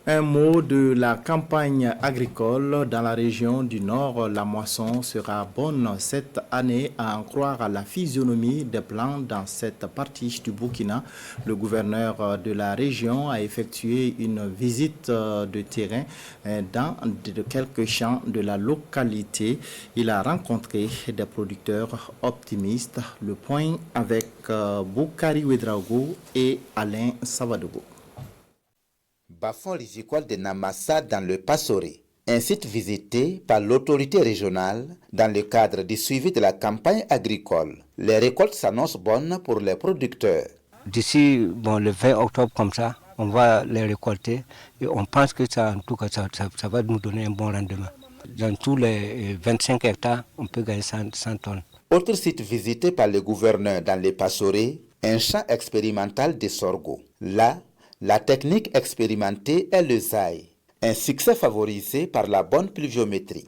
Un mot de la campagne agricole dans la région du Nord. La moisson sera bonne cette année à en croire à la physionomie des plants dans cette partie du Burkina. Le gouverneur de la région a effectué une visite de terrain dans quelques champs de la localité. Il a rencontré des producteurs optimistes. Le point avec Boukari Ouedraogo et Alain Savadogo. Bas-fond rizicole de Namassa dans le Passoré, un site visité par l'autorité régionale dans le cadre du suivi de la campagne agricole. Les récoltes s'annoncent bonnes pour les producteurs. D'ici le 20 octobre comme ça, on va les récolter et on pense que ça va nous donner un bon rendement. Dans tous les 25 hectares, on peut gagner 100 tonnes. Autre site visité par le gouverneur dans le Passoré, un champ expérimental de sorgho. Là, la technique expérimentée est le zaï, un succès favorisé par la bonne pluviométrie.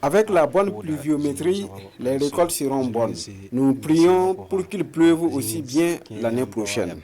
Avec la bonne pluviométrie, les récoltes seront bonnes. Nous prions pour qu'il pleuve aussi bien l'année prochaine.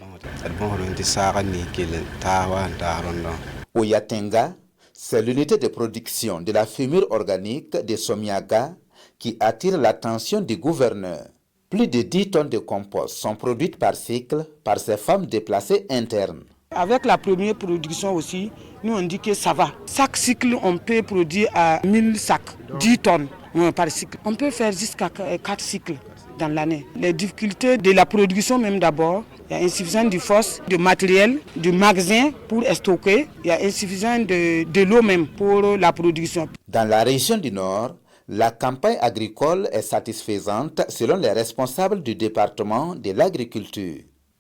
Au Yatenga, c'est l'unité de production de la fumure organique de Somiaga qui attire l'attention du gouverneur. Plus de 10 tonnes de compost sont produites par cycle par ces femmes déplacées internes. Avec la première production aussi, nous on dit que ça va. Chaque cycle, on peut produire à 1000 sacs, 10 tonnes par cycle. On peut faire jusqu'à 4 cycles dans l'année. Les difficultés de la production même d'abord, il y a insuffisance de force, de matériel, de magasins pour stocker, il y a insuffisance de l'eau même pour la production. Dans la région du Nord, la campagne agricole est satisfaisante selon les responsables du département de l'agriculture.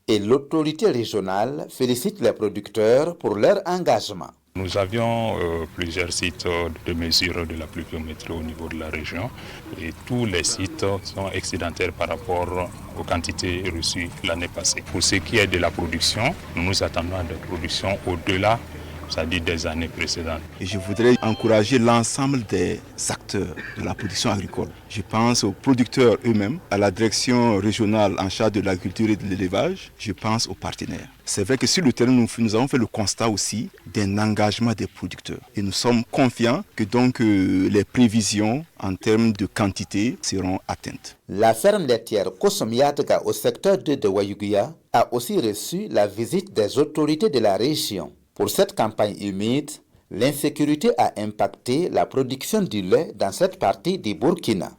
Et l'autorité régionale félicite les producteurs pour leur engagement. Nous avions plusieurs sites de mesure de la pluviométrie au niveau de la région et tous les sites sont excédentaires par rapport aux quantités reçues l'année passée. Pour ce qui est de la production, nous nous attendons à des productions au-delà, c'est-à-dire des années précédentes. Et je voudrais encourager l'ensemble des acteurs de la production agricole. Je pense aux producteurs eux-mêmes, à la direction régionale en charge de l'agriculture et de l'élevage, je pense aux partenaires. C'est vrai que sur le terrain, nous avons fait le constat aussi d'un engagement des producteurs. Et nous sommes confiants que donc les prévisions en termes de quantité seront atteintes. La ferme laitière Kosomiatga au secteur 2 de Wayuguya a aussi reçu la visite des autorités de la région. Pour cette campagne humide, l'insécurité a impacté la production du lait dans cette partie du Burkina.